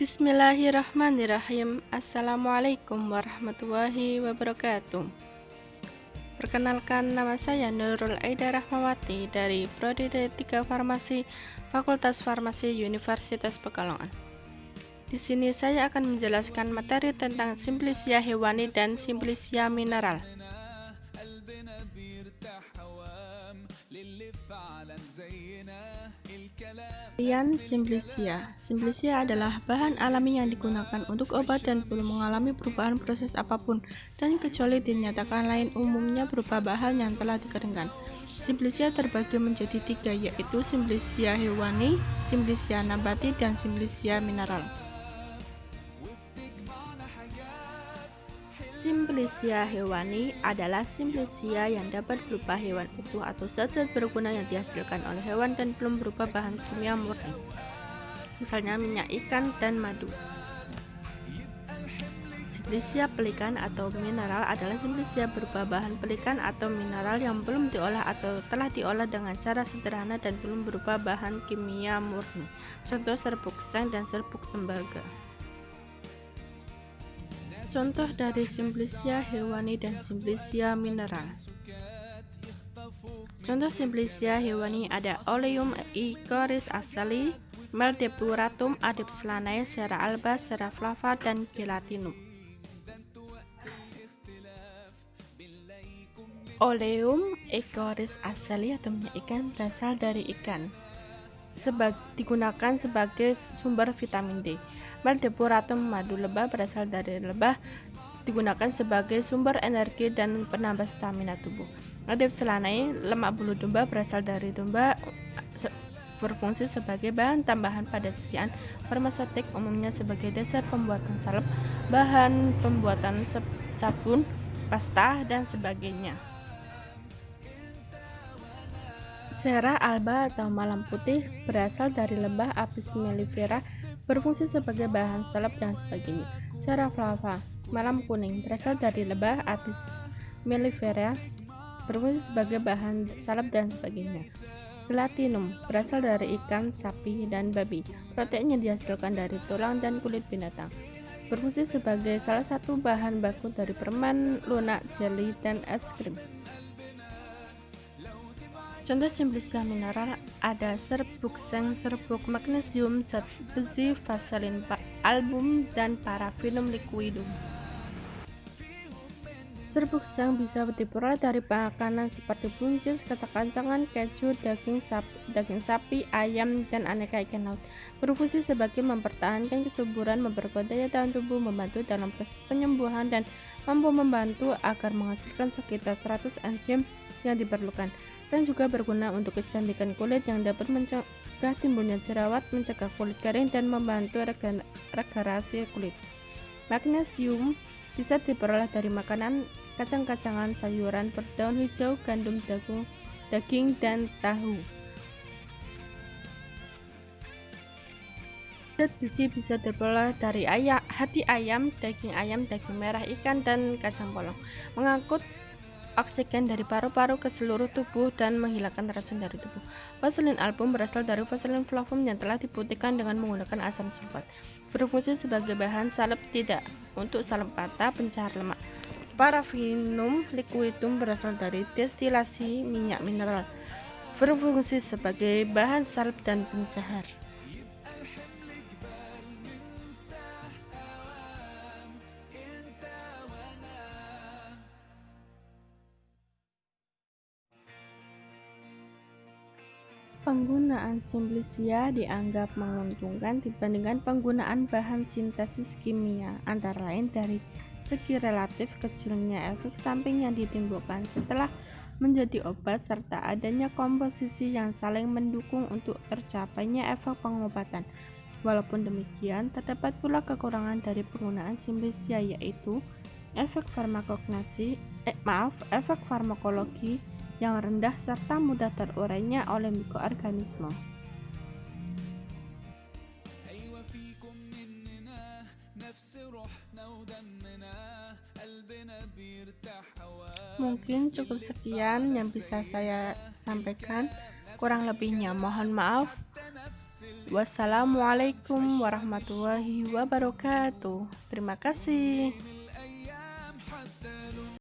Bismillahirrahmanirrahim. Assalamualaikum warahmatullahi wabarakatuh. Perkenalkan, nama saya Nurul Aida Rahmawati dari Prodi D3 Farmasi, Fakultas Farmasi Universitas Pekalongan. Di sini saya akan menjelaskan materi tentang Simplicia hewani dan Simplicia mineral. Simplicia. Simplicia adalah bahan alami yang digunakan untuk obat dan belum mengalami perubahan proses apapun, dan kecuali dinyatakan lain, umumnya berupa bahan yang telah dikeringkan. Simplicia terbagi menjadi tiga, yaitu Simplicia hewani, Simplicia nabati, dan Simplicia mineral. Simplicia hewani adalah Simplicia yang dapat berupa hewan utuh atau zat-zat berguna yang dihasilkan oleh hewan dan belum berupa bahan kimia murni, misalnya minyak ikan dan madu. Simplicia pelikan atau mineral adalah Simplicia berupa bahan pelikan atau mineral yang belum diolah atau telah diolah dengan cara sederhana dan belum berupa bahan kimia murni. Contoh serbuk seng dan serbuk tembaga. Contoh dari Simplicia hewani dan Simplicia mineral. Contoh Simplicia hewani ada Oleum icoris asali, Meldepuratum adepslanae, Sera alba, Sera flava, dan Gelatinum. Oleum icoris asali atau minyak ikan berasal dari ikan, digunakan sebagai sumber vitamin D. Meldepuratum madu lebah berasal dari lebah, digunakan sebagai sumber energi dan penambah stamina tubuh. Adepslanae lemak bulu domba berasal dari domba, berfungsi sebagai bahan tambahan pada sajian farmaseutik, umumnya sebagai dasar pembuatan salep, bahan pembuatan sabun, pasta, dan sebagainya. Sera alba atau malam putih berasal dari lebah Apis mellifera, berfungsi sebagai bahan salep dan sebagainya. Sera flava malam kuning berasal dari lebah Apis mellifera, berfungsi sebagai bahan salep dan sebagainya. Gelatinum berasal dari ikan, sapi, dan babi. Proteinnya dihasilkan dari tulang dan kulit binatang. Berfungsi sebagai salah satu bahan baku dari permen, lunak, jelly, dan es krim. Contoh Simplicia mineral ada serbuk seng, serbuk magnesium, zat besi, vaselin album, dan parafinum liquidum. Serbuk seng bisa diperoleh dari makanan seperti buncis, kacang-kacangan, keju, daging sapi, ayam, dan aneka ikan laut. Berfungsi sebagai mempertahankan kesuburan, memperkuat daya tahan tubuh, membantu dalam proses penyembuhan, dan mampu membantu agar menghasilkan sekitar 100 enzim yang diperlukan. Seng juga berguna untuk kecantikan kulit yang dapat mencegah timbulnya jerawat, mencegah kulit kering, dan membantu regenerasi kulit. Magnesium bisa diperoleh dari makanan, kacang-kacangan, sayuran berdaun hijau, gandum, daging, dan tahu. Zat besi bisa diperoleh dari hati ayam, daging merah ikan, dan kacang polong. Mengangkut oksigen dari paru-paru ke seluruh tubuh dan menghilangkan racun dari tubuh. Vaselin album berasal dari vaselin flavum yang telah diputihkan dengan menggunakan asam sulfat. Berfungsi sebagai bahan salep tidak untuk salep patah, pencahar lemak. Parafinum liquidum berasal dari destilasi minyak mineral. Berfungsi sebagai bahan salep dan pencahar. Penggunaan Simplicia dianggap menguntungkan dibandingkan penggunaan bahan sintesis kimia, antara lain dari segi relatif kecilnya efek samping yang ditimbulkan setelah menjadi obat, serta adanya komposisi yang saling mendukung untuk tercapainya efek pengobatan. Walaupun demikian, terdapat pula kekurangan dari penggunaan Simplicia, yaitu efek farmakologi yang rendah serta mudah terurainya oleh mikroorganisme. Mungkin cukup sekian yang bisa saya sampaikan, kurang lebihnya mohon maaf. Wassalamualaikum warahmatullahi wabarakatuh. Terima kasih.